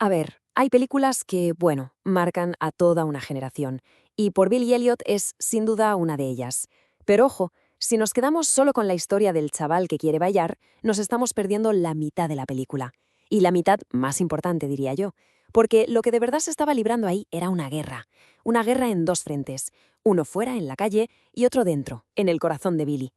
A ver, hay películas que, bueno, marcan a toda una generación, y Por Billy Elliot es, sin duda, una de ellas. Pero ojo, si nos quedamos solo con la historia del chaval que quiere bailar, nos estamos perdiendo la mitad de la película. Y la mitad más importante, diría yo, porque lo que de verdad se estaba librando ahí era una guerra en dos frentes, uno fuera, en la calle, y otro dentro, en el corazón de Billy.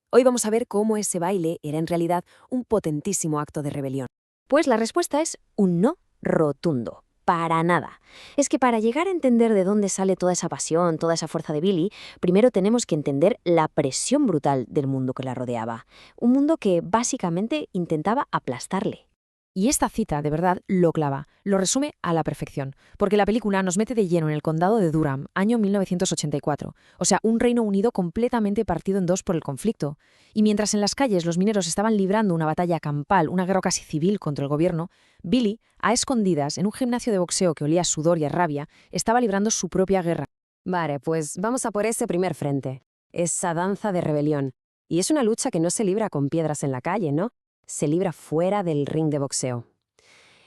Hoy vamos a ver cómo ese baile era en realidad un potentísimo acto de rebelión. Pues la respuesta es un no rotundo. Para nada. Es que para llegar a entender de dónde sale toda esa pasión, toda esa fuerza de Billy, primero tenemos que entender la presión brutal del mundo que la rodeaba. Un mundo que básicamente intentaba aplastarle. Y esta cita, de verdad, lo clava, lo resume a la perfección, porque la película nos mete de lleno en el condado de Durham, año 1984, o sea, un Reino Unido completamente partido en dos por el conflicto. Y mientras en las calles los mineros estaban librando una batalla campal, una guerra casi civil contra el gobierno, Billy, a escondidas, en un gimnasio de boxeo que olía a sudor y a rabia, estaba librando su propia guerra. Vale, pues vamos a por ese primer frente, esa danza de rebelión. Y es una lucha que no se libra con piedras en la calle, ¿no? Se libra fuera del ring de boxeo.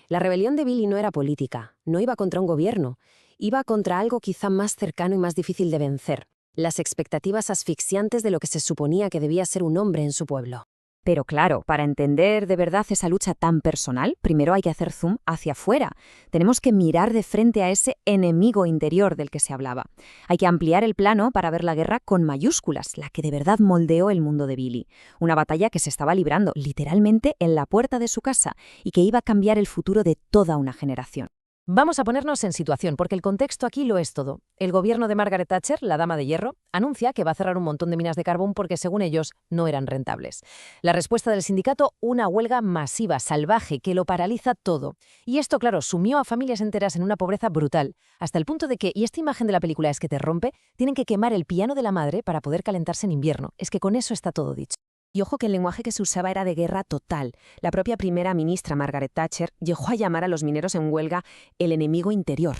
La rebelión de Billy no era política, no iba contra un gobierno, iba contra algo quizá más cercano y más difícil de vencer, las expectativas asfixiantes de lo que se suponía que debía ser un hombre en su pueblo. Pero claro, para entender de verdad esa lucha tan personal, primero hay que hacer zoom hacia afuera. Tenemos que mirar de frente a ese enemigo interior del que se hablaba. Hay que ampliar el plano para ver la guerra con mayúsculas, la que de verdad moldeó el mundo de Billy. Una batalla que se estaba librando literalmente en la puerta de su casa y que iba a cambiar el futuro de toda una generación. Vamos a ponernos en situación, porque el contexto aquí lo es todo. El gobierno de Margaret Thatcher, la Dama de Hierro, anuncia que va a cerrar un montón de minas de carbón porque, según ellos, no eran rentables. La respuesta del sindicato, una huelga masiva, salvaje, que lo paraliza todo. Y esto, claro, sumió a familias enteras en una pobreza brutal, hasta el punto de que, y esta imagen de la película es que te rompe, tienen que quemar el piano de la madre para poder calentarse en invierno. Es que con eso está todo dicho. Y ojo que el lenguaje que se usaba era de guerra total. La propia primera ministra Margaret Thatcher llegó a llamar a los mineros en huelga el enemigo interior.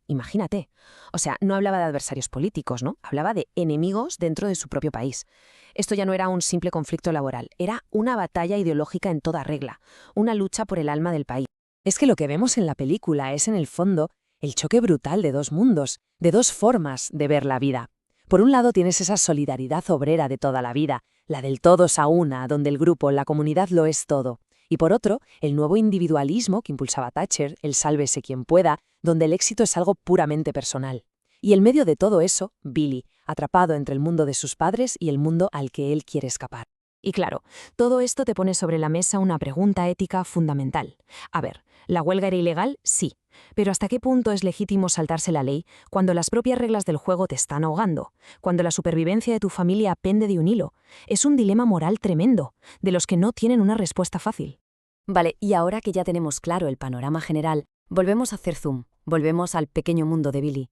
Imagínate. O sea, no hablaba de adversarios políticos, ¿no? Hablaba de enemigos dentro de su propio país. Esto ya no era un simple conflicto laboral, era una batalla ideológica en toda regla, una lucha por el alma del país. Es que lo que vemos en la película es, en el fondo, el choque brutal de dos mundos, de dos formas de ver la vida. Por un lado tienes esa solidaridad obrera de toda la vida, la del todos a una, donde el grupo, la comunidad lo es todo. Y por otro, el nuevo individualismo que impulsaba Thatcher, el sálvese quien pueda, donde el éxito es algo puramente personal. Y en medio de todo eso, Billy, atrapado entre el mundo de sus padres y el mundo al que él quiere escapar. Y claro, todo esto te pone sobre la mesa una pregunta ética fundamental. A ver, ¿la huelga era ilegal? Sí. Pero ¿hasta qué punto es legítimo saltarse la ley cuando las propias reglas del juego te están ahogando? Cuando la supervivencia de tu familia pende de un hilo. Es un dilema moral tremendo, de los que no tienen una respuesta fácil. Vale, y ahora que ya tenemos claro el panorama general, volvemos a hacer zoom, volvemos al pequeño mundo de Billy.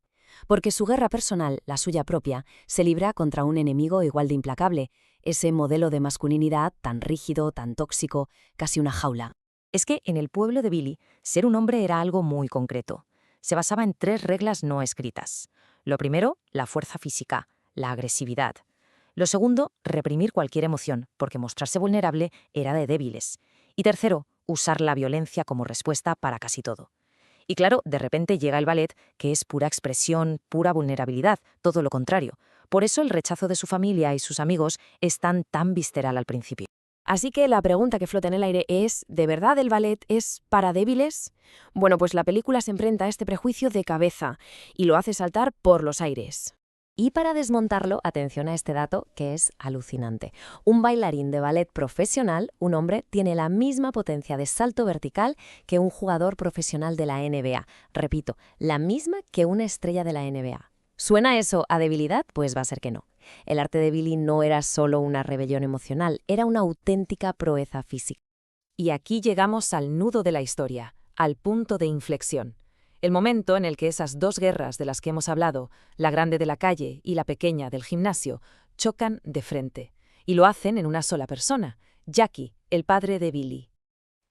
Porque su guerra personal, la suya propia, se libra contra un enemigo igual de implacable, ese modelo de masculinidad tan rígido, tan tóxico, casi una jaula. Es que en el pueblo de Billy, ser un hombre era algo muy concreto. Se basaba en 3 reglas no escritas. Lo primero, la fuerza física, la agresividad. Lo segundo, reprimir cualquier emoción, porque mostrarse vulnerable era de débiles. Y tercero, usar la violencia como respuesta para casi todo. Y claro, de repente llega el ballet, que es pura expresión, pura vulnerabilidad, todo lo contrario. Por eso el rechazo de su familia y sus amigos es tan visceral al principio. Así que la pregunta que flota en el aire es, ¿de verdad el ballet es para débiles? Bueno, pues la película se enfrenta a este prejuicio de cabeza y lo hace saltar por los aires. Y para desmontarlo, atención a este dato que es alucinante. Un bailarín de ballet profesional, un hombre, tiene la misma potencia de salto vertical que un jugador profesional de la NBA. Repito, la misma que una estrella de la NBA. ¿Suena eso a debilidad? Pues va a ser que no. El arte de Billy no era solo una rebelión emocional, era una auténtica proeza física. Y aquí llegamos al nudo de la historia, al punto de inflexión. El momento en el que esas 2 guerras de las que hemos hablado, la grande de la calle y la pequeña del gimnasio, chocan de frente. Y lo hacen en una sola persona, Jackie, el padre de Billy.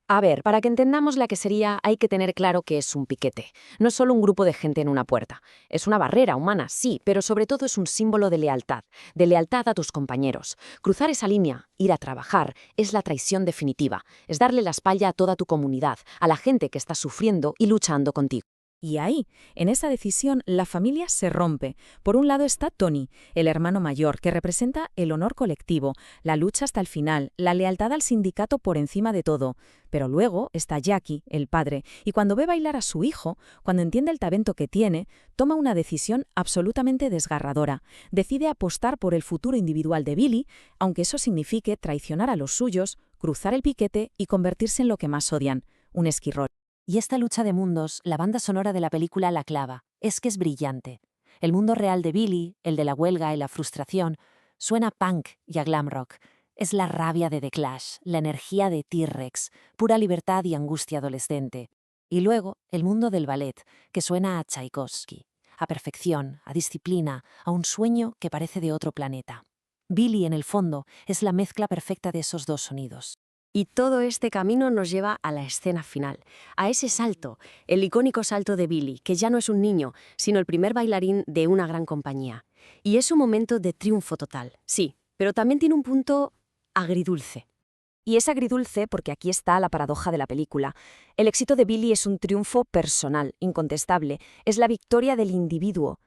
A ver, para que entendamos la que sería, hay que tener claro que es un piquete. No es solo un grupo de gente en una puerta. Es una barrera humana, sí, pero sobre todo es un símbolo de lealtad a tus compañeros. Cruzar esa línea, ir a trabajar, es la traición definitiva. Es darle la espalda a toda tu comunidad, a la gente que está sufriendo y luchando contigo. Y ahí, en esa decisión, la familia se rompe. Por un lado está Tony, el hermano mayor, que representa el honor colectivo, la lucha hasta el final, la lealtad al sindicato por encima de todo. Pero luego está Jackie, el padre, y cuando ve bailar a su hijo, cuando entiende el talento que tiene, toma una decisión absolutamente desgarradora. Decide apostar por el futuro individual de Billy, aunque eso signifique traicionar a los suyos, cruzar el piquete y convertirse en lo que más odian, un esquirrol. Y esta lucha de mundos, la banda sonora de la película la clava. Es que es brillante. El mundo real de Billy, el de la huelga y la frustración, suena a punk y a glam rock. Es la rabia de The Clash, la energía de T-Rex, pura libertad y angustia adolescente. Y luego, el mundo del ballet, que suena a Tchaikovsky, a perfección, a disciplina, a un sueño que parece de otro planeta. Billy, en el fondo, es la mezcla perfecta de esos dos sonidos. Y todo este camino nos lleva a la escena final, a ese salto, el icónico salto de Billy, que ya no es un niño, sino el primer bailarín de una gran compañía. Y es un momento de triunfo total, sí, pero también tiene un punto agridulce. Y es agridulce porque aquí está la paradoja de la película. El éxito de Billy es un triunfo personal, incontestable, es la victoria del individuo.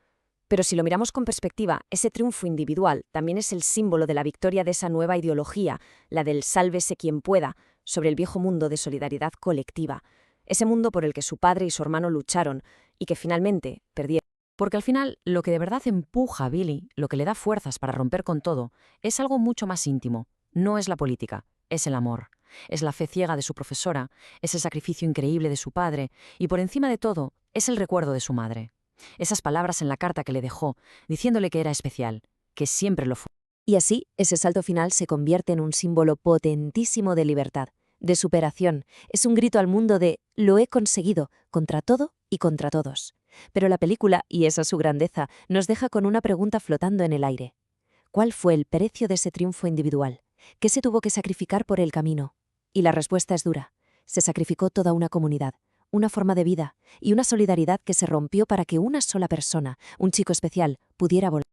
Pero si lo miramos con perspectiva, ese triunfo individual también es el símbolo de la victoria de esa nueva ideología, la del sálvese quien pueda, sobre el viejo mundo de solidaridad colectiva, ese mundo por el que su padre y su hermano lucharon y que finalmente perdieron. Porque al final, lo que de verdad empuja a Billy, lo que le da fuerzas para romper con todo, es algo mucho más íntimo. No es la política, es el amor. Es la fe ciega de su profesora, es el sacrificio increíble de su padre y, por encima de todo, es el recuerdo de su madre. Esas palabras en la carta que le dejó, diciéndole que era especial, que siempre lo fue. Y así, ese salto final se convierte en un símbolo potentísimo de libertad, de superación. Es un grito al mundo de «lo he conseguido, contra todo y contra todos». Pero la película, y esa es su grandeza, nos deja con una pregunta flotando en el aire. ¿Cuál fue el precio de ese triunfo individual? ¿Qué se tuvo que sacrificar por el camino? Y la respuesta es dura. Se sacrificó toda una comunidad, una forma de vida y una solidaridad que se rompió para que una sola persona, un chico especial, pudiera volar.